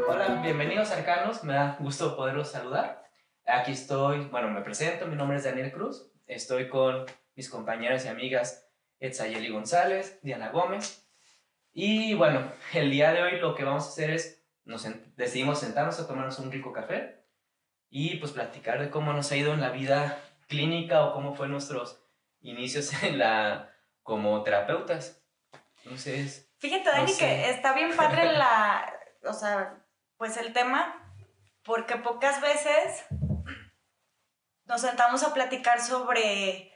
Hola, bienvenidos cercanos, me da gusto poderlos saludar. Aquí estoy, bueno, me presento, mi nombre es Daniel Cruz, estoy con mis compañeras y amigas Etzayeli González, Diana Gómez, y bueno, el día de hoy lo que vamos a hacer es, decidimos sentarnos a tomarnos un rico café y pues platicar de cómo nos ha ido en la vida clínica o cómo fue nuestros inicios como terapeutas. Entonces, Fíjate, no Dani, que sé. está bien padre o sea, pues el tema, porque pocas veces nos sentamos a platicar sobre,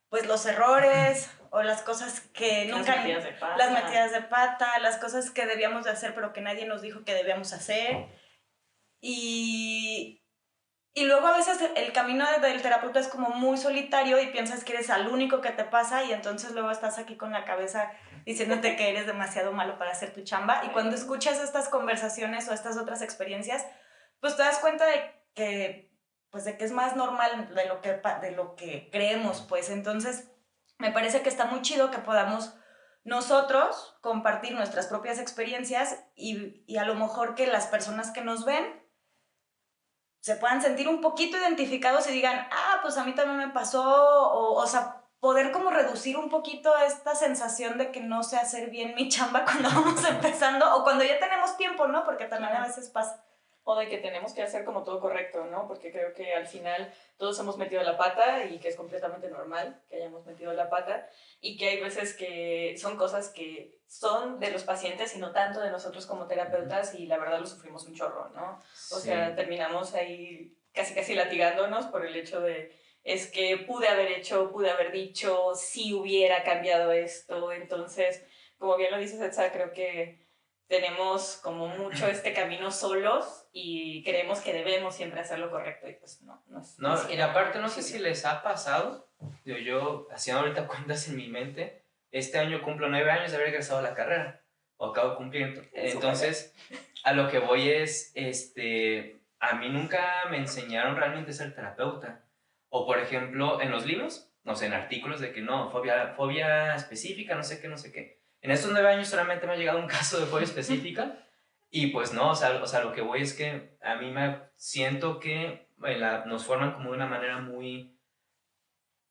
pues, los errores o las cosas que nunca... Las metidas de pata, las cosas que debíamos de hacer pero que nadie nos dijo que debíamos hacer. Y, y luego a veces el camino del terapeuta es como muy solitario y piensas que eres al único que te pasa y entonces luego estás aquí con la cabeza diciéndote que eres demasiado malo para hacer tu chamba. Y cuando escuchas estas conversaciones o estas otras experiencias, pues te das cuenta pues de que es más normal de lo que creemos, pues. Entonces me parece que está muy chido que podamos nosotros compartir nuestras propias experiencias y a lo mejor que las personas que nos ven se puedan sentir un poquito identificados y digan, ah, pues a mí también me pasó, o sea, poder como reducir un poquito esta sensación de que no sé hacer bien mi chamba cuando vamos empezando, o cuando ya tenemos tiempo, ¿no? Porque también a veces pasa. O de que tenemos que hacer como todo correcto, ¿no? Porque creo que al final todos hemos metido la pata y que es completamente normal que hayamos metido la pata y que hay veces que son cosas que son de los pacientes y no tanto de nosotros como terapeutas y la verdad lo sufrimos un chorro, ¿no? O sea, terminamos ahí casi latigándonos por el hecho de es que pude haber hecho, pude haber dicho, si hubiera cambiado esto. Entonces, como bien lo dices, Etza, creo que tenemos como mucho este camino solos y creemos que debemos siempre hacer lo correcto y pues no, y aparte no sé si les ha pasado, yo haciendo ahorita cuentas en mi mente, este año cumplo 9 años de haber egresado a la carrera, o acabo de cumplir, entonces a lo que voy es, a mí nunca me enseñaron realmente a ser terapeuta, o por ejemplo en los libros, no sé, en artículos de que no, fobia específica, no sé qué, no sé qué. En estos 9 años solamente me ha llegado un caso de fobia específica. Y pues no, o sea, lo que voy es que a mí me siento que nos forman como de una manera muy,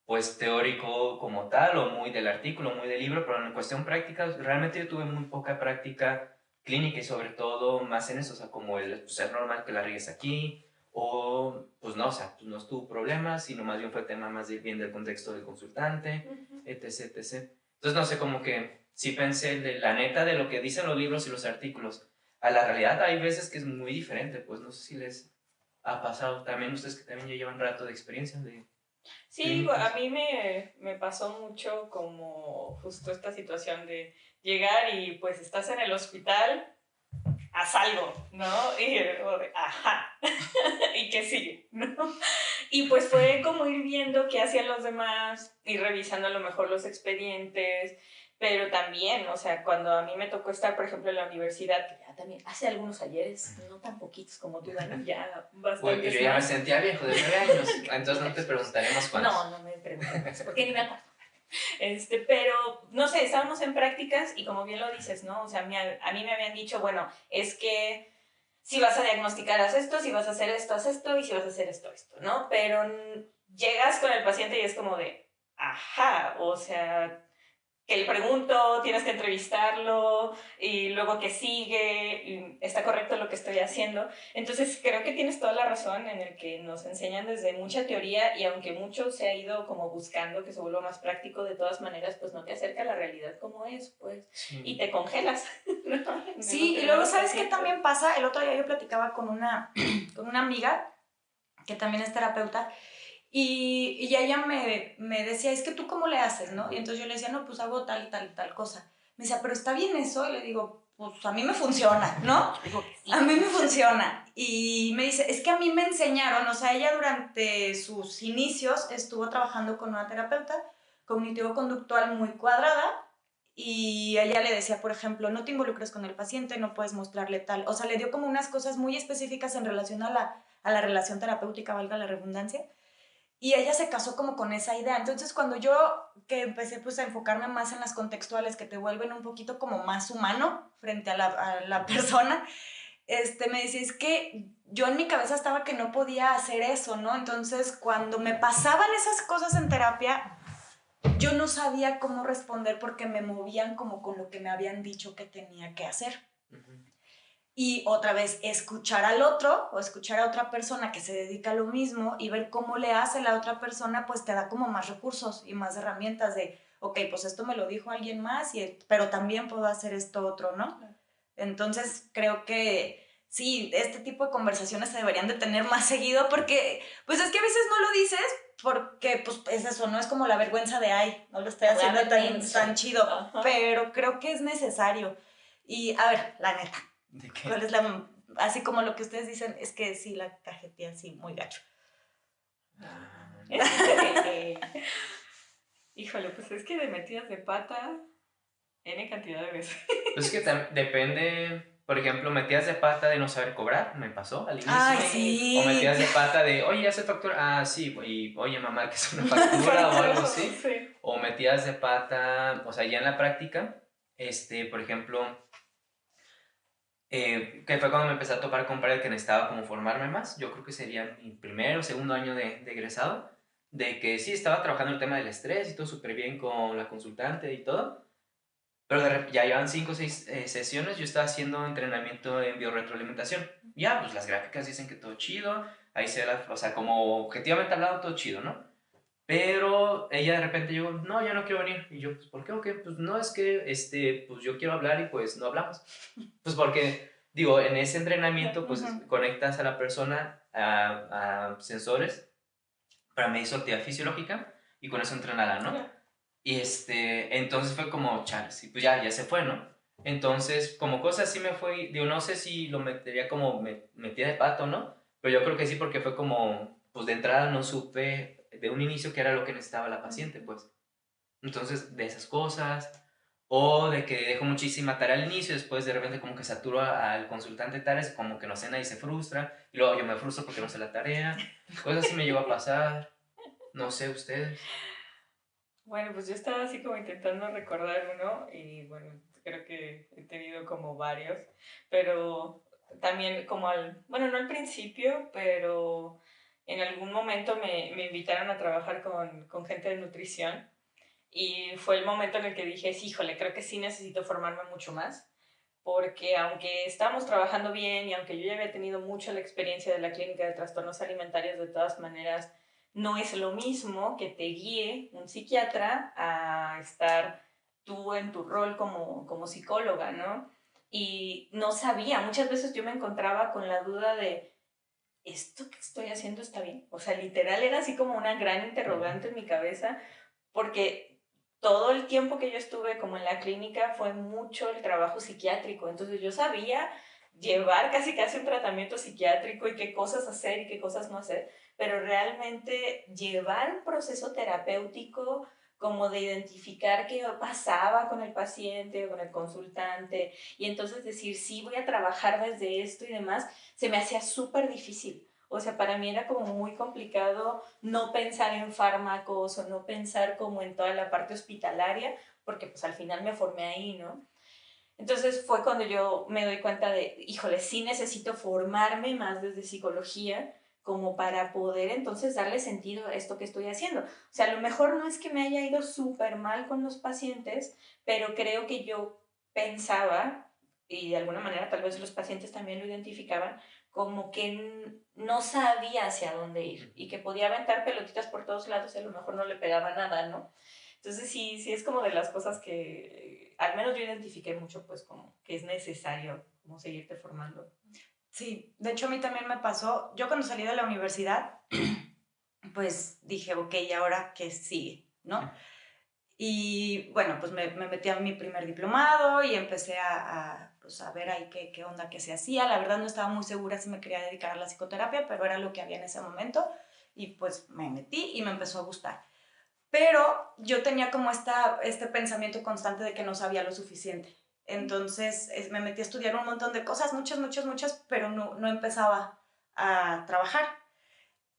pues, teórico como tal, o muy del artículo, muy del libro, pero en cuestión práctica, realmente yo tuve muy poca práctica clínica y sobre todo más en eso, o sea, como pues, es normal que la riegues aquí, o pues no, o sea, pues no es tu problema, sino más bien fue tema más bien del contexto del consultante, etc, etc. Entonces, no sé, como que sí pensé de la neta de lo que dicen los libros y los artículos, a la realidad hay veces que es muy diferente, pues no sé si les ha pasado también ustedes que también ya llevan rato de experiencia de Sí, clínicas. a mí me pasó mucho como justo esta situación de llegar y pues estás en el hospital, haz algo, ¿no? Y luego de, ajá, ¿y qué sigue? ¿No? Y pues fue como ir viendo qué hacían los demás, ir revisando a lo mejor los expedientes, pero también, o sea, cuando a mí me tocó estar, por ejemplo, en la universidad, que ya también hace algunos ayeres, no tan poquitos como tú, Dani, ya bastante. Uy, yo ya me sentía viejo de 9 años, entonces no te preguntaremos cuántos. No me preguntes, porque ni me acuerdo. Pero, no sé, estábamos en prácticas y como bien lo dices, ¿no? O sea, a mí me habían dicho, bueno, es que si vas a diagnosticar, haz esto, si vas a hacer esto, haz esto, y si vas a hacer esto, esto, ¿no? Pero llegas con el paciente y es como de, ajá, o sea, que le pregunto, tienes que entrevistarlo, y luego que sigue, y está correcto lo que estoy haciendo. Entonces creo que tienes toda la razón en el que nos enseñan desde mucha teoría y aunque mucho se ha ido como buscando que se vuelva más práctico, de todas maneras pues no te acerca a la realidad como es, pues, y te congelas, ¿no? Sí, y luego ¿sabes qué también pasa? El otro día yo platicaba con con una amiga que también es terapeuta. Y ella me decía, es que tú cómo le haces, ¿no? Y entonces yo le decía, no, pues hago tal, tal, tal cosa. Me decía, pero está bien eso. Y le digo, pues a mí me funciona, ¿no? A mí me funciona. Y me dice, es que a mí me enseñaron, o sea, ella durante sus inicios estuvo trabajando con una terapeuta cognitivo-conductual muy cuadrada y ella le decía, por ejemplo, no te involucres con el paciente, no puedes mostrarle tal. O sea, le dio como unas cosas muy específicas en relación a la relación terapéutica, valga la redundancia. Y ella se casó como con esa idea. Entonces, cuando yo que empecé pues a enfocarme más en las contextuales que te vuelven un poquito como más humano frente a la persona, me decía, es que yo en mi cabeza estaba que no podía hacer eso, ¿no? Entonces, cuando me pasaban esas cosas en terapia, yo no sabía cómo responder porque me movían como con lo que me habían dicho que tenía que hacer. Y otra vez, escuchar al otro o escuchar a otra persona que se dedica a lo mismo y ver cómo le hace la otra persona, pues te da como más recursos y más herramientas de, ok, pues esto me lo dijo alguien más, pero también puedo hacer esto otro, ¿no? Entonces, creo que sí, este tipo de conversaciones se deberían de tener más seguido porque, pues es que a veces no lo dices porque, pues es eso, no es como la vergüenza de, ay, no lo estoy haciendo tan chido, pero creo que es necesario. Y, a ver, la neta, ¿De qué? ¿cuál es así como lo que ustedes dicen, es que sí, la cajeteé así, muy gacho? Híjole, pues es que de metidas de pata, N cantidad de veces. Pues es que depende, por ejemplo, metidas de pata de no saber cobrar, me pasó al inicio. Ay, sí. O metidas de pata de, oye, ¿ya se factura? Ah, sí, y oye, mamá, que es una factura o algo así. Sí. O metidas de pata, o sea, ya en la práctica, por ejemplo, que fue cuando me empecé a topar con pared que necesitaba como formarme más. Yo creo que sería mi primer o segundo año de egresado, de que sí, estaba trabajando el tema del estrés y todo súper bien con la consultante y todo. Pero ya llevan 5 o 6 sesiones, yo estaba haciendo entrenamiento en biorretroalimentación. Ya, pues las gráficas dicen que todo chido, ahí se ve, o sea, como objetivamente hablado, todo chido, ¿no? Pero ella de repente llegó, no, yo no quiero venir. Y yo, pues, ¿por qué o qué? Pues no, es que, pues yo quiero hablar y pues no hablamos. Pues porque, digo, en ese entrenamiento, pues conectas a la persona a sensores para medir su actividad fisiológica y con eso entrenarla, ¿no? Y entonces fue como, chales, y pues ya se fue, ¿no? Entonces, como cosas así me fue, digo, no sé si lo metería como metida de pato, ¿no? Pero yo creo que sí, porque fue como, pues de entrada no supe de un inicio qué era lo que necesitaba la paciente, pues. Entonces, de esas cosas, o de que dejo muchísima tarea al inicio, después de repente como que saturo al consultante tareas, como que no sé nada y se frustra, y luego yo me frustro porque no sé la tarea, cosas así me llegó a pasar, no sé ustedes. Bueno, pues yo estaba así como intentando recordar uno y bueno, creo que he tenido como varios, pero también como bueno, no al principio, pero en algún momento me invitaron a trabajar con gente de nutrición y fue el momento en el que dije, sí, híjole, creo que sí necesito formarme mucho más, porque aunque estábamos trabajando bien y aunque yo ya había tenido mucha la experiencia de la clínica de trastornos alimentarios, de todas maneras, no es lo mismo que te guíe un psiquiatra a estar tú en tu rol como psicóloga, ¿no? Y no sabía, muchas veces yo me encontraba con la duda de, ¿esto que estoy haciendo está bien? O sea, literal era así como una gran interrogante en mi cabeza, porque todo el tiempo que yo estuve como en la clínica fue mucho el trabajo psiquiátrico, entonces yo sabía llevar casi un tratamiento psiquiátrico y qué cosas hacer y qué cosas no hacer, pero realmente llevar un proceso terapéutico como de identificar qué pasaba con el paciente o con el consultante y entonces decir, sí, voy a trabajar desde esto y demás, se me hacía súper difícil. O sea, para mí era como muy complicado no pensar en fármacos o no pensar como en toda la parte hospitalaria, porque pues al final me formé ahí, ¿no? Entonces fue cuando yo me doy cuenta de, híjole, sí necesito formarme más desde psicología como para poder entonces darle sentido a esto que estoy haciendo. O sea, a lo mejor no es que me haya ido súper mal con los pacientes, pero creo que yo pensaba, y de alguna manera tal vez los pacientes también lo identificaban, como que no sabía hacia dónde ir y que podía aventar pelotitas por todos lados y a lo mejor no le pegaba nada, ¿no? Entonces sí es como de las cosas que al menos yo identifiqué mucho, pues como que es necesario como seguirte formando. Sí, de hecho a mí también me pasó, yo cuando salí de la universidad, pues dije, ok, ¿y ahora qué sigue? ¿No? Y bueno, pues me metí a mi primer diplomado y empecé pues a ver ahí qué onda, qué se hacía. La verdad no estaba muy segura si me quería dedicar a la psicoterapia, pero era lo que había en ese momento y pues me metí y me empezó a gustar. Pero yo tenía como este pensamiento constante de que no sabía lo suficiente. Entonces me metí a estudiar un montón de cosas, muchas, pero no empezaba a trabajar.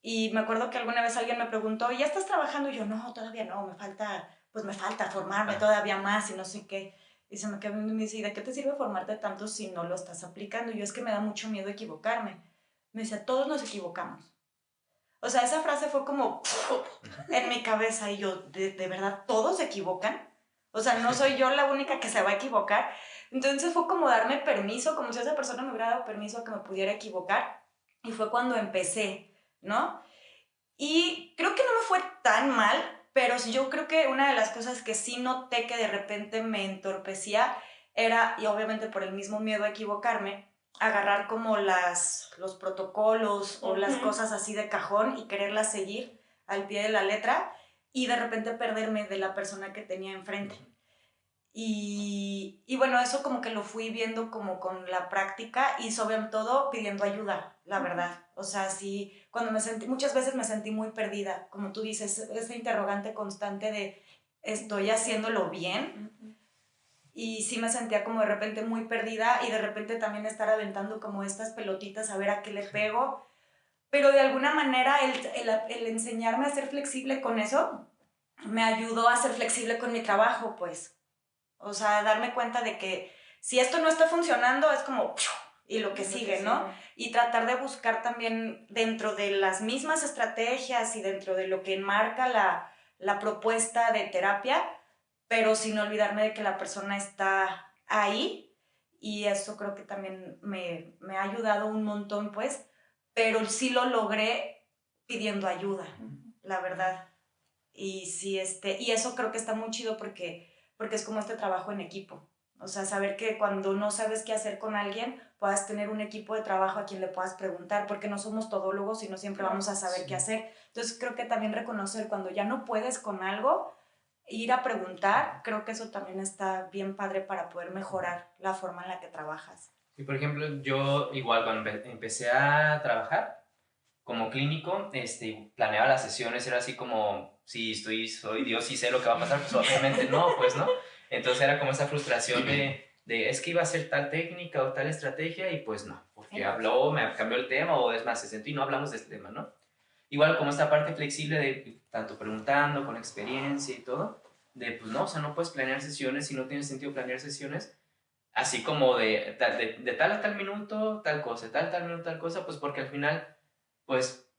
Y me acuerdo que alguna vez alguien me preguntó, ¿ya estás trabajando? Y yo, no, todavía no, me falta formarme todavía más y no sé qué. Y se me quedó y me dice, ¿y de qué te sirve formarte tanto si no lo estás aplicando? Y yo, es que me da mucho miedo equivocarme. Me dice, todos nos equivocamos. O sea, esa frase fue como en mi cabeza y yo, ¿de verdad todos se equivocan? O sea, no soy yo la única que se va a equivocar. Entonces fue como darme permiso, como si esa persona me hubiera dado permiso a que me pudiera equivocar. Y fue cuando empecé, ¿no? Y creo que no me fue tan mal, pero yo creo que una de las cosas que sí noté que de repente me entorpecía era, y obviamente por el mismo miedo a equivocarme, agarrar como los protocolos o las cosas así de cajón y quererlas seguir al pie de la letra y de repente perderme de la persona que tenía enfrente. Y bueno, eso como que lo fui viendo como con la práctica y sobre todo pidiendo ayuda, la verdad. O sea, sí, muchas veces me sentí muy perdida, como tú dices, ese interrogante constante de ¿estoy haciéndolo bien? Y sí me sentía como de repente muy perdida y de repente también estar aventando como estas pelotitas a ver a qué le pego. Pero de alguna manera el enseñarme a ser flexible con eso me ayudó a ser flexible con mi trabajo, pues. O sea, darme cuenta de que si esto no está funcionando, es como, y lo que sigue, ¿no? Y tratar de buscar también dentro de las mismas estrategias y dentro de lo que enmarca la propuesta de terapia, pero sin olvidarme de que la persona está ahí. Y eso creo que también me ha ayudado un montón, pues, pero sí lo logré pidiendo ayuda, la verdad. Y sí, y eso creo que está muy chido porque es como este trabajo en equipo. O sea, saber que cuando no sabes qué hacer con alguien, puedas tener un equipo de trabajo a quien le puedas preguntar, porque no somos todólogos y no siempre vamos a saber qué hacer. Entonces creo que también reconocer cuando ya no puedes con algo, ir a preguntar, creo que eso también está bien padre para poder mejorar la forma en la que trabajas. Y por ejemplo, yo igual cuando empecé a trabajar como clínico, planeaba las sesiones, era así como, si soy Dios y sé lo que va a pasar, pues obviamente no, pues no. Entonces era como esa frustración de es que iba a ser tal técnica o tal estrategia y pues no, porque me cambió el tema o es más, se sentó y no hablamos de este tema, ¿no? Igual como esta parte flexible de tanto preguntando, con experiencia y todo, de pues no, o sea, no puedes planear sesiones si no tiene sentido planear sesiones así como de tal a tal minuto, tal cosa, tal minuto, tal cosa, pues porque al final, pues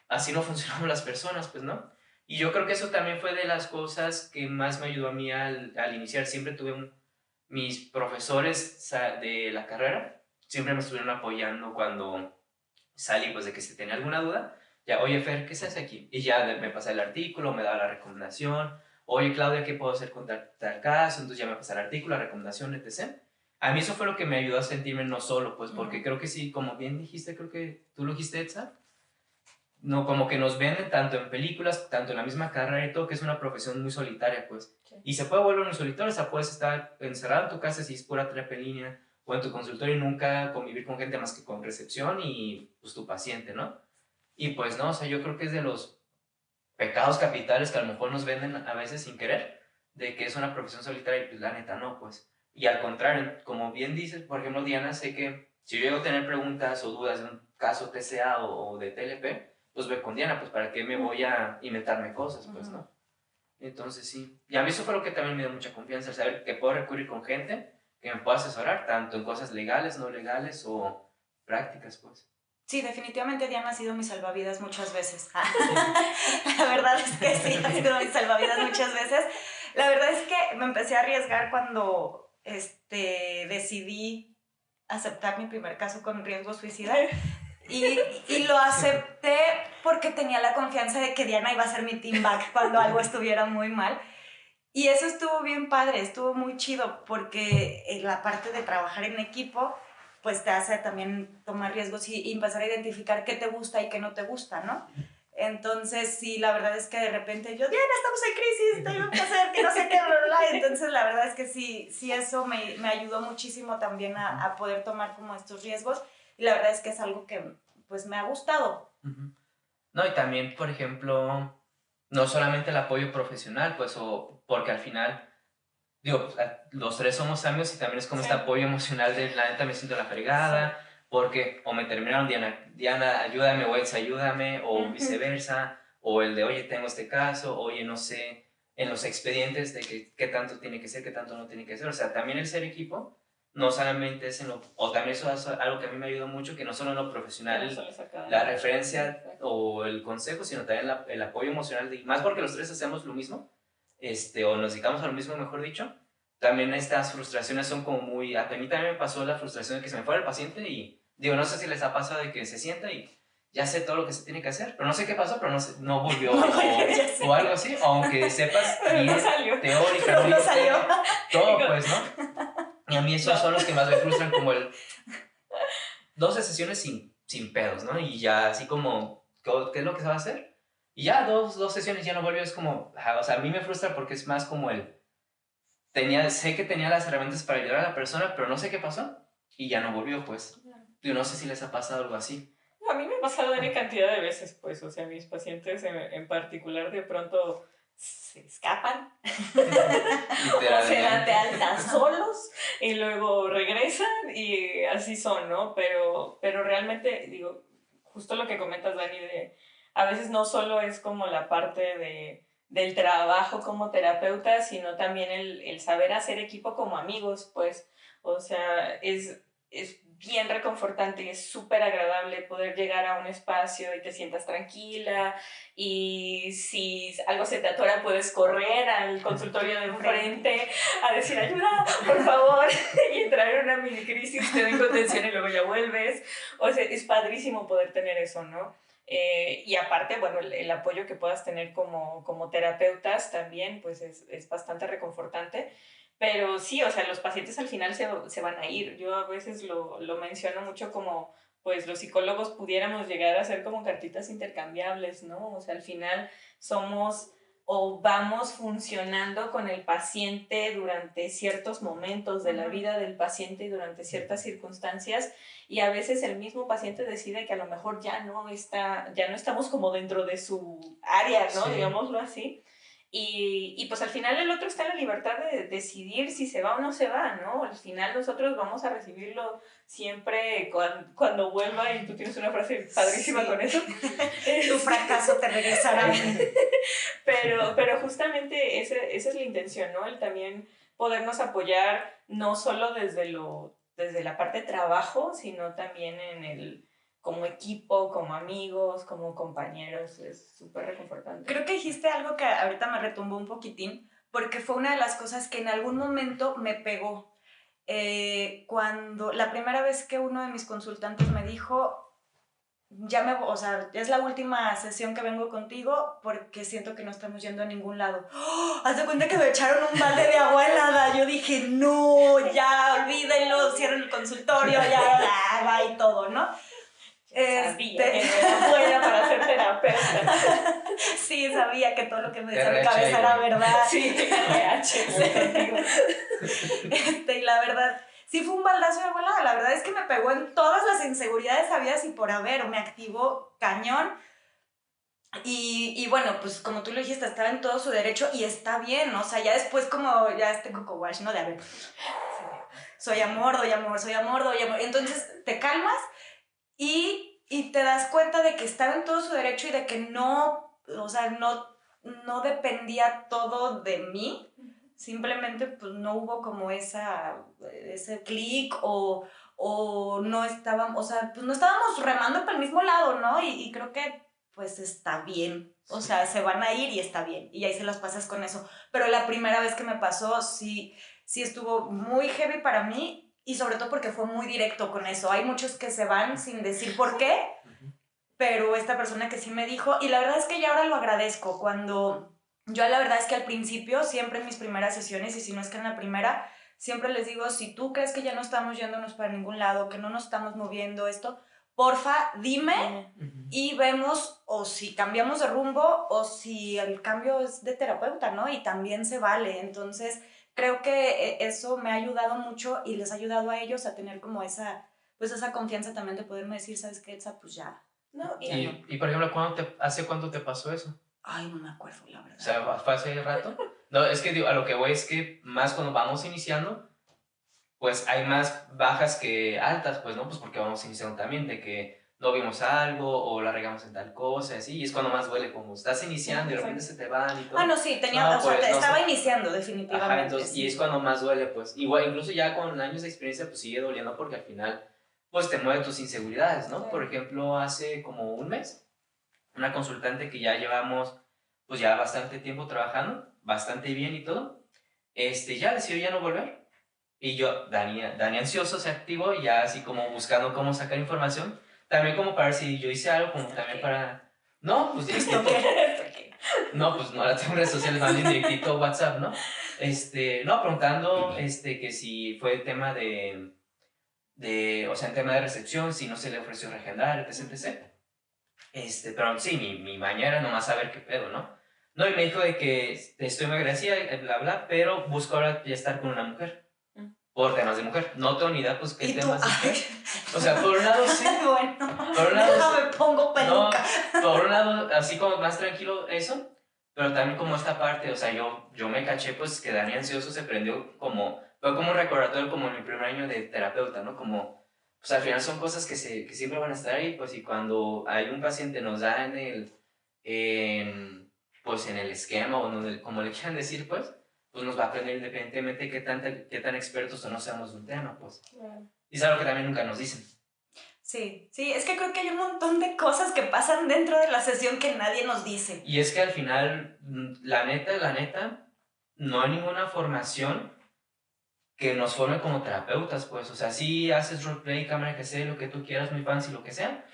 así no funcionamos las personas, pues, ¿no? Y yo creo que eso también fue de las cosas que más me ayudó a mí al iniciar. Siempre tuve mis profesores de la carrera, siempre me estuvieron apoyando cuando salí, pues de que si tenía alguna duda, ya, oye Fer, ¿qué se hace aquí? Y ya me pasaba el artículo, me daba la recomendación, oye Claudia, ¿qué puedo hacer con tal caso? Entonces ya me pasaba el artículo, la recomendación, etc. A mí eso fue lo que me ayudó a sentirme no solo, pues porque creo que sí, como bien dijiste, creo que tú lo dijiste, Etsa, no, como que nos venden tanto en películas, tanto en la misma carrera y todo, que es una profesión muy solitaria, pues. Sí. Y se puede volver muy solitario, o sea, puedes estar encerrado en tu casa si es pura terapia en línea, o en tu consultorio y nunca convivir con gente más que con recepción y pues tu paciente, ¿no? Y pues no, o sea, yo creo que es de los pecados capitales que a lo mejor nos venden a veces sin querer, de que es una profesión solitaria y pues la neta no, pues. Y al contrario, como bien dices, por ejemplo, Diana, sé que si yo llego a tener preguntas o dudas de un caso TCA o de TLP, pues voy con Diana, pues para qué me voy a inventarme cosas, pues, ¿no? Entonces sí. Y a mí eso fue lo que también me dio mucha confianza, saber que puedo recurrir con gente que me pueda asesorar, tanto en cosas legales, no legales o prácticas, pues. Sí, definitivamente Diana ha sido mi salvavidas muchas veces. La verdad es que sí, ha sido mi salvavidas muchas veces. La verdad es que me empecé a arriesgar cuando decidí aceptar mi primer caso con riesgo suicida. Y lo acepté porque tenía la confianza de que Diana iba a ser mi team back cuando algo estuviera muy mal. Y eso estuvo bien padre, estuvo muy chido porque la parte de trabajar en equipo pues te hace también tomar riesgos y empezar a identificar qué te gusta y qué no te gusta, ¿no? Entonces, sí, la verdad es que de repente yo, Diana, estamos en crisis, tengo que hacer, que no sé qué, bla, bla, bla. Entonces, la verdad es que sí eso me ayudó muchísimo también a poder tomar como estos riesgos. Y la verdad es que es algo que, pues, me ha gustado. No, y también, por ejemplo, no solamente el apoyo profesional, pues, o porque al final, digo, los tres somos amigos y también es como este apoyo emocional de la neta me siento la fregada, porque o me terminaron, Diana, ayúdame, o Elsa, ayúdame, o viceversa, o el de, oye, tengo este caso, oye, no sé, en los expedientes de que, qué tanto tiene que ser, qué tanto no tiene que ser. O sea, también el ser equipo, no solamente es en lo, o también eso es algo que a mí me ayuda mucho, que no solo en lo profesional, la referencia o el consejo, sino también el apoyo emocional, más porque los tres hacemos lo mismo, o nos dedicamos a lo mismo, mejor dicho. También estas frustraciones son como muy... A mí también me pasó la frustración de que se me fuera el paciente y digo, no sé si les ha pasado de que se sienta y ya sé todo lo que se tiene que hacer, pero no sé qué pasó, pero no volvió o algo así, aunque sepas bien teóricamente, no salió. todo pues, ¿no? Y a mí esos son los que más me frustran, como el 12 sesiones sin pedos, ¿no? Y ya así como, ¿qué es lo que se va a hacer? Y ya dos sesiones ya no volvió, es como, o sea, a mí me frustra porque es más como sé que tenía las herramientas para ayudar a la persona, pero no sé qué pasó y ya no volvió, pues. Yo no sé si les ha pasado algo así. A mí me ha pasado una cantidad de veces, pues, o sea, mis pacientes en particular de pronto se escapan o se dan de alta solos y luego regresan y así son, ¿no? Pero realmente, digo, justo lo que comentas, Dani, a veces no solo es como la parte del trabajo como terapeuta, sino también el saber hacer equipo como amigos, pues, o sea, es bien reconfortante y es súper agradable poder llegar a un espacio y te sientas tranquila y si algo se te atora puedes correr al consultorio de enfrente a decir ayuda, por favor, y entrar en una mini crisis, te doy contención y luego ya vuelves. O sea, es padrísimo poder tener eso, ¿no? Y aparte, bueno, el apoyo que puedas tener como terapeutas también, pues es bastante reconfortante. Pero sí, o sea, los pacientes al final se van a ir. Yo a veces lo menciono mucho como, pues los psicólogos pudiéramos llegar a ser como cartitas intercambiables, ¿no? O sea, al final somos o vamos funcionando con el paciente durante ciertos momentos de la vida del paciente y durante ciertas circunstancias, y a veces el mismo paciente decide que a lo mejor ya no estamos como dentro de su área, ¿no? Sí. Digámoslo así. Y pues al final el otro está en la libertad de decidir si se va o no se va, ¿no? Al final nosotros vamos a recibirlo siempre cuando vuelva, y tú tienes una frase padrísima, sí, con eso. Tu fracaso te regresará. Pero justamente esa es la intención, ¿no? El también podernos apoyar no solo desde la parte de trabajo, sino también como equipo, como amigos, como compañeros. Es súper reconfortante. Creo que dijiste algo que ahorita me retumbó un poquitín, porque fue una de las cosas que en algún momento me pegó. Cuando la primera vez que uno de mis consultantes me dijo, o sea, es la última sesión que vengo contigo porque siento que no estamos yendo a ningún lado. ¡Oh! Haz de cuenta que me echaron un balde de agua helada. Yo dije, no, ya, olvídenlo, cierren el consultorio, ya, va y todo, ¿no? Sabía que era buena para ser terapeuta. Sí, sabía que todo lo que me decía mi cabeza era verdad. Sí, y la verdad, sí fue un baldazo de volada. La verdad es que me pegó en todas las inseguridades habidas y por haber. Me activó cañón. Y bueno, pues como tú lo dijiste, estaba en todo su derecho y está bien, ¿no? O sea, ya después como ya coco wash, ¿no? De a ver, soy amor, doy amor, soy amor, doy amor. Entonces te calmas y te das cuenta de que estaba en todo su derecho y de que no, o sea, no dependía todo de mí. Simplemente pues no hubo como ese clic o no estábamos, o sea, pues no estábamos remando para el mismo lado, ¿no? Y creo que pues está bien, o sea, se van a ir y está bien, y ahí se las pasas con eso. Pero la primera vez que me pasó, sí estuvo muy heavy para mí, y sobre todo porque fue muy directo con eso. Hay muchos que se van sin decir por qué, pero esta persona que sí me dijo, y la verdad es que ya ahora lo agradezco, yo la verdad es que al principio, siempre en mis primeras sesiones, y si no es que en la primera, siempre les digo, si tú crees que ya no estamos yéndonos para ningún lado, que no nos estamos moviendo esto, porfa, dime y vemos o si cambiamos de rumbo o si el cambio es de terapeuta, ¿no? Y también se vale. Entonces, creo que eso me ha ayudado mucho y les ha ayudado a ellos a tener como esa confianza también de poderme decir, ¿sabes qué, Elsa? Pues ya. No, y por ejemplo, ¿hace cuánto te pasó eso? Ay, no me acuerdo, la verdad. O sea, ¿fue hace rato? No, es que digo, a lo que voy es que más cuando vamos iniciando, pues hay más bajas que altas, pues, ¿no? Pues porque vamos iniciando también de que no vimos algo o la regamos en tal cosa, así, y es cuando más duele, como estás iniciando y de repente se te van y todo. Ah, no, sí, No, o sea, pues, no estaba sé. iniciando Ajá, definitivamente. entonces, Sí. y es cuando más duele, pues, igual, incluso ya con años de experiencia, pues sigue doliendo porque al final, pues te mueve tus inseguridades, ¿no? Sí. Por ejemplo, hace como un mes, una consultante que ya llevamos, pues ya bastante tiempo trabajando, bastante bien y todo, ya decidió ya no volver. Y yo, Dani ansioso, se activó y ya así como buscando cómo sacar información, también como para ver si yo hice algo, como también para... No, pues directito. No, pues no, ahora tengo redes sociales, más bien directito WhatsApp, ¿no? No, preguntando que si fue tema o sea, en tema de recepción, si no se le ofreció reagendar, etc, etc. Pero sí, mi maña era nomás saber qué pedo, ¿no? No, y me dijo de que estoy muy agradecida, bla, bla, pero busco ahora ya estar con una mujer. Por temas de mujer. No tengo ni idea, pues, qué temas de mujer. O sea, por un lado sí. Bueno, por un lado, déjame pongo peluca. No, por un lado, así como más tranquilo eso, pero también como esta parte, o sea, yo me caché, pues, que Dani ansioso se prendió como, fue como un recordatorio como en mi primer año de terapeuta, ¿no? Como, pues, al final son cosas que siempre van a estar ahí, pues, y cuando hay un paciente nos da pues, en el esquema, o como le quieran decir, pues nos va a aprender independientemente qué tan expertos o no seamos de un tema, pues. Y es algo que también nunca nos dicen. Sí, es que creo que hay un montón de cosas que pasan dentro de la sesión que nadie nos dice. Y es que al final, la neta, no hay ninguna formación que nos forme como terapeutas, pues. O sea, sí haces roleplay, cámara que sea, lo que tú quieras, muy fancy, lo que sea,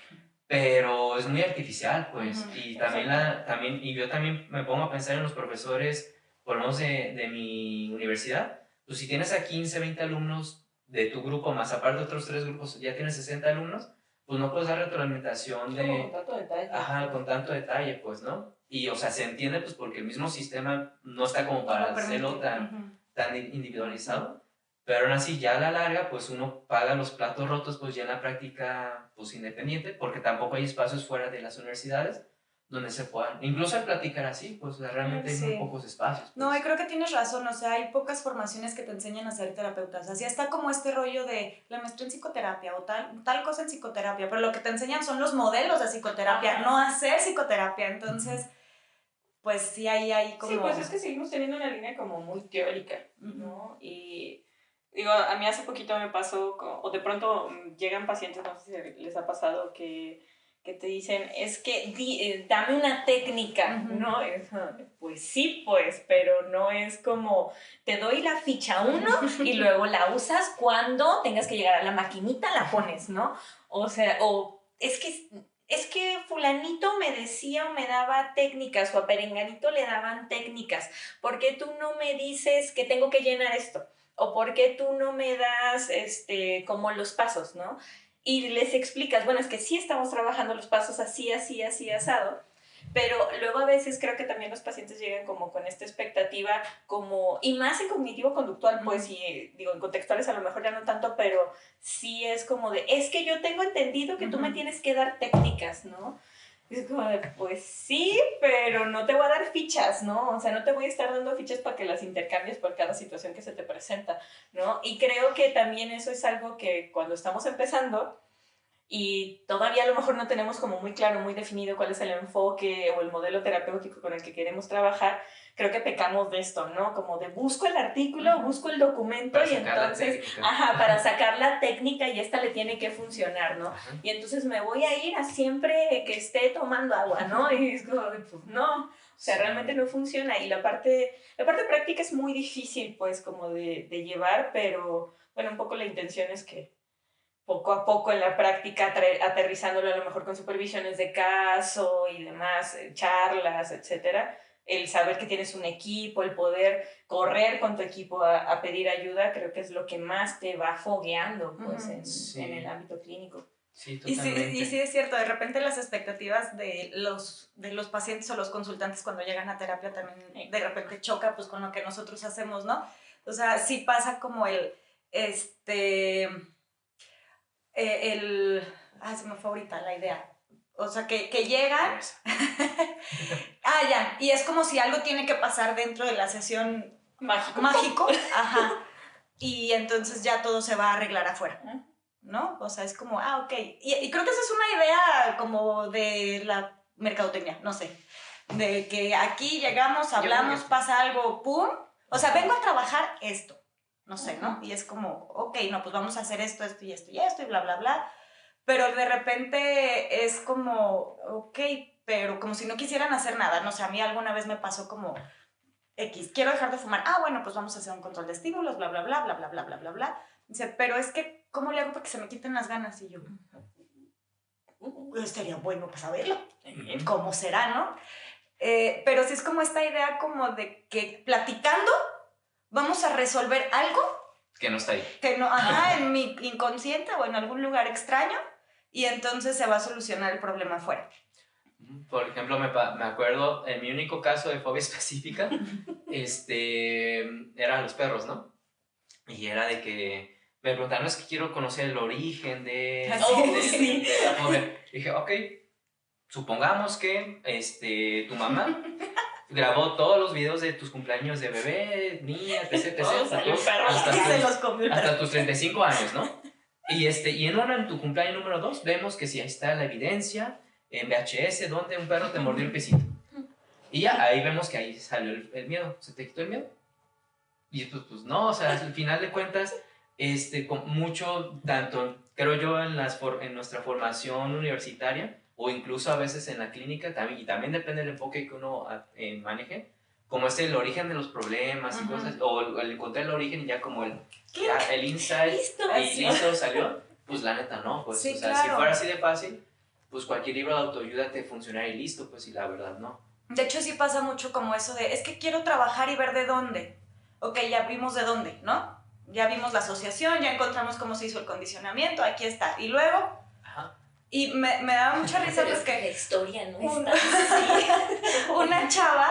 pero es muy artificial, pues. Y y yo también me pongo a pensar en los profesores, por lo menos de mi universidad. Pues si tienes a 15, 20 alumnos de tu grupo, más aparte de otros 3 grupos, ya tienes 60 alumnos, pues no puedes dar retroalimentación con tanto detalle. Ajá, con tanto detalle, pues, ¿no? Y, o sea, se entiende, pues, porque el mismo sistema no está como para hacerlo tan individualizado. Pero aún así, ya a la larga, pues uno paga los platos rotos, pues ya en la práctica, pues independiente, porque tampoco hay espacios fuera de las universidades donde se puedan, incluso al platicar así, pues realmente hay muy pocos espacios. Pues. No, y creo que tienes razón, o sea, hay pocas formaciones que te enseñan a ser terapeutas, así está como este rollo de la maestría en psicoterapia o tal cosa en psicoterapia, pero lo que te enseñan son los modelos de psicoterapia, no hacer psicoterapia, entonces, pues sí, ahí hay como... Sí, pues es que seguimos teniendo una línea como muy teórica, ¿no? Y digo, a mí hace poquito me pasó, o de pronto llegan pacientes, no sé si les ha pasado, que te dicen, es que dame una técnica, ¿no? Pues sí, pues, pero no es como, te doy la ficha 1 y luego la usas cuando tengas que llegar a la maquinita, la pones, ¿no? O sea, es que fulanito me decía o me daba técnicas, o a perenganito le daban técnicas, ¿por qué tú no me dices que tengo que llenar esto? ¿O por qué tú no me das como los pasos, ¿no? Y les explicas, bueno, es que sí estamos trabajando los pasos así, así, así, asado, pero luego a veces creo que también los pacientes llegan como con esta expectativa, como, y más en cognitivo-conductual, pues, y digo, en contextuales a lo mejor ya no tanto, pero sí es como de, es que yo tengo entendido que tú me tienes que dar técnicas, ¿no? Es como de, pues sí, pero no te voy a dar fichas, ¿no? O sea, no te voy a estar dando fichas para que las intercambies por cada situación que se te presenta, ¿no? Y creo que también eso es algo que cuando estamos empezando y todavía a lo mejor no tenemos como muy claro, muy definido cuál es el enfoque o el modelo terapéutico con el que queremos trabajar, creo que pecamos de esto, ¿no? Como de busco el artículo, busco el documento y entonces, para sacar la técnica y esta le tiene que funcionar, ¿no? Y entonces me voy a ir a siempre que esté tomando agua, ¿no? Y es como, pues no, o sea, realmente no funciona y la parte práctica es muy difícil, pues, como de llevar, pero, bueno, un poco la intención es que poco a poco en la práctica, aterrizándolo a lo mejor con supervisiones de caso y demás, charlas, etcétera, el saber que tienes un equipo, el poder correr con tu equipo a pedir ayuda, creo que es lo que más te va fogueando, pues, en el ámbito clínico. Sí, totalmente. Y sí es cierto, de repente las expectativas de los pacientes o los consultantes cuando llegan a terapia también de repente choca pues con lo que nosotros hacemos, ¿no? O sea, sí pasa como se me fue ahorita la idea. O sea, que llegan... ya. Y es como si algo tiene que pasar dentro de la sesión mágico. Ajá. y entonces ya todo se va a arreglar afuera, ¿no? O sea, es como, ok. Y creo que esa es una idea como de la mercadotecnia, no sé. De que aquí llegamos, hablamos, pasa algo, ¡pum! O sea, vengo a trabajar esto, no sé, ¿no? Y es como, ok, no, pues vamos a hacer esto, esto y esto y esto y bla, bla, bla. Pero de repente es como, ok, pero como si no quisieran hacer nada, no sé, a mí alguna vez me pasó como X, quiero dejar de fumar, bueno, pues vamos a hacer un control de estímulos, bla, bla, bla, bla, bla, bla, bla, bla, bla. Dice, pero es que, ¿cómo le hago para que se me quiten las ganas? Y yo, estaría bueno para saberlo, ¿cómo será, no? Pero sí es como esta idea como de que platicando vamos a resolver algo que no está ahí. Que no, en mi inconsciente o en algún lugar extraño, y entonces se va a solucionar el problema afuera. Por ejemplo, me acuerdo, en mi único caso de fobia específica, eran los perros, ¿no? Y era de que me preguntaron, es que quiero conocer el origen de la fobia. Y dije, ok, supongamos que tu mamá grabó todos los videos de tus cumpleaños de bebé, niña, etc. Hasta tus 35 años, ¿no? Y en tu cumpleaños número 2 vemos que sí, ahí está la evidencia en VHS donde un perro te mordió el piecito. Y ya, ahí vemos que ahí salió el miedo. ¿Se te quitó el miedo? Y pues no, o sea, al final de cuentas, con mucho, tanto creo yo en nuestra formación universitaria, o incluso a veces en la clínica, y también depende del enfoque que uno maneje, como es el origen de los problemas y cosas, o el encontrar el origen y ya como el insight listo salió, pues la neta no, pues, sí, o sea, claro. si fuera así de fácil, pues cualquier libro de autoayuda te funcionaría y listo, pues, y la verdad no. De hecho sí pasa mucho como eso de, es que quiero trabajar y ver de dónde. Ok, ya vimos de dónde, ¿no? Ya vimos la asociación, ya encontramos cómo se hizo el condicionamiento, aquí está. Y luego... Y me daba mucha risa porque... La historia no está una chava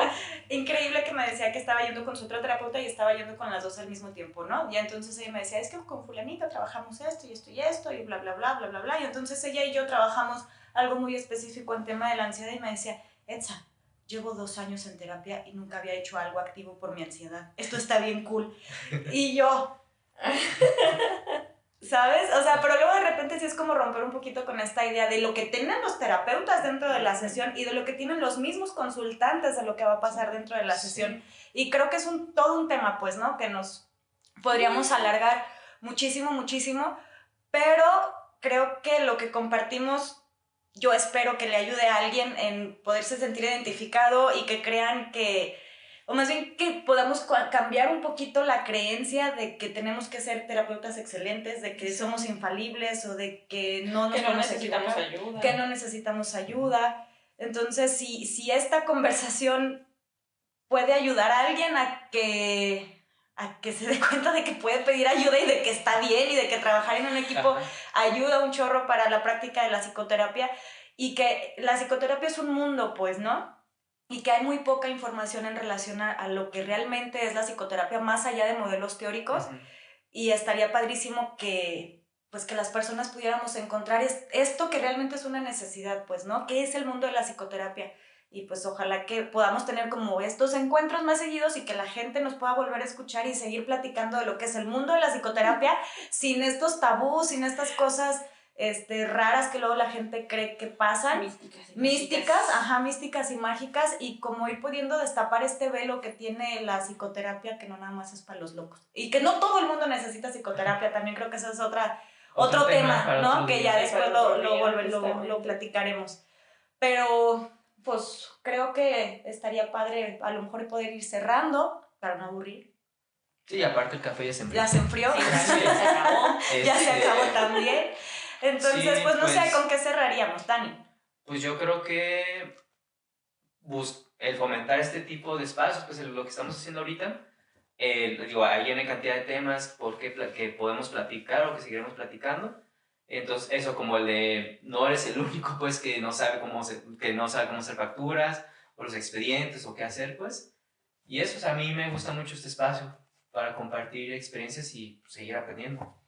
increíble que me decía que estaba yendo con su otro terapeuta y estaba yendo con las dos al mismo tiempo, ¿no? Y entonces ella me decía, es que con fulanita trabajamos esto y esto y esto y bla, bla, bla, bla, bla, bla. Y entonces ella y yo trabajamos algo muy específico en tema de la ansiedad y me decía, Etsa, llevo 2 años en terapia y nunca había hecho algo activo por mi ansiedad. Esto está bien cool. Y yo... ¿Sabes? O sea, pero luego de repente sí es como romper un poquito con esta idea de lo que tienen los terapeutas dentro de la sesión y de lo que tienen los mismos consultantes de lo que va a pasar dentro de la sesión. Y creo que es todo un tema, pues, ¿no? Que nos podríamos alargar muchísimo, muchísimo, pero creo que lo que compartimos, yo espero que le ayude a alguien en poderse sentir identificado y que crean que... O más bien que podamos cambiar un poquito la creencia de que tenemos que ser terapeutas excelentes, de que somos infalibles o de que no necesitamos ayuda. Que no necesitamos ayuda. Entonces, si esta conversación puede ayudar a alguien a que se dé cuenta de que puede pedir ayuda y de que está bien y de que trabajar en un equipo ayuda un chorro para la práctica de la psicoterapia y que la psicoterapia es un mundo, pues, ¿no? Y que hay muy poca información en relación a lo que realmente es la psicoterapia más allá de modelos teóricos y estaría padrísimo que pues que las personas pudiéramos encontrar esto que realmente es una necesidad, pues, ¿no? ¿Qué es el mundo de la psicoterapia? Y pues ojalá que podamos tener como estos encuentros más seguidos y que la gente nos pueda volver a escuchar y seguir platicando de lo que es el mundo de la psicoterapia sin estos tabús, sin estas cosas raras que luego la gente cree que pasan. Místicas y mágicas, y como ir pudiendo destapar este velo que tiene la psicoterapia, que no nada más es para los locos. Y que no todo el mundo necesita psicoterapia, también creo que eso es otro tema, ¿no? Que ya después lo platicaremos. Pero, pues, creo que estaría padre a lo mejor poder ir cerrando, para no aburrir. Sí, aparte el café ya se enfrió. Ya se enfrió. Sí, ya se acabó. Ya se acabó también. Entonces, pues no sé, ¿con qué cerraríamos, Dani? Pues yo creo que el fomentar este tipo de espacios, pues lo que estamos haciendo ahorita, hay una cantidad de temas que podemos platicar o que seguiremos platicando. Entonces, eso como el de no eres el único, pues, que no sabe cómo hacer facturas o los expedientes o qué hacer, pues. Y eso, o sea, a mí me gusta mucho este espacio para compartir experiencias y seguir aprendiendo.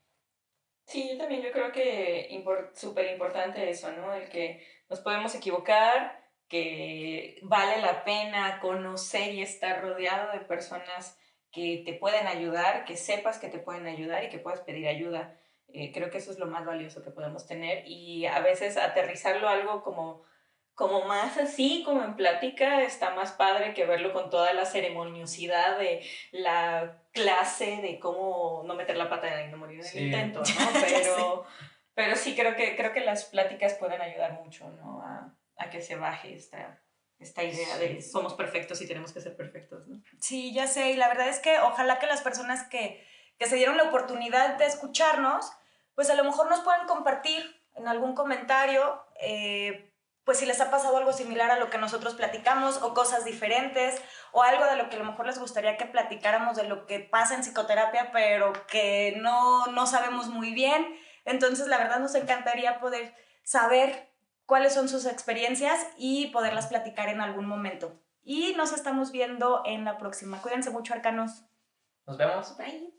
Sí, yo también, yo creo que súper importante eso, ¿no? El que nos podemos equivocar, que vale la pena conocer y estar rodeado de personas que te pueden ayudar, que sepas que te pueden ayudar y que puedas pedir ayuda. Creo que eso es lo más valioso que podemos tener, y a veces aterrizarlo a algo como más así, como en plática, está más padre que verlo con toda la ceremoniosidad de la clase de cómo no meter la pata y no morir en el intento, ¿no? Pero sí, creo que las pláticas pueden ayudar mucho, ¿no? A que se baje esta idea de somos perfectos y tenemos que ser perfectos, ¿no? Sí, ya sé, y la verdad es que ojalá que las personas que se dieron la oportunidad de escucharnos, pues a lo mejor nos puedan compartir en algún comentario, pues si les ha pasado algo similar a lo que nosotros platicamos, o cosas diferentes, o algo de lo que a lo mejor les gustaría que platicáramos de lo que pasa en psicoterapia, pero que no sabemos muy bien. Entonces, la verdad nos encantaría poder saber cuáles son sus experiencias y poderlas platicar en algún momento. Y nos estamos viendo en la próxima. Cuídense mucho, arcanos. Nos vemos. Bye.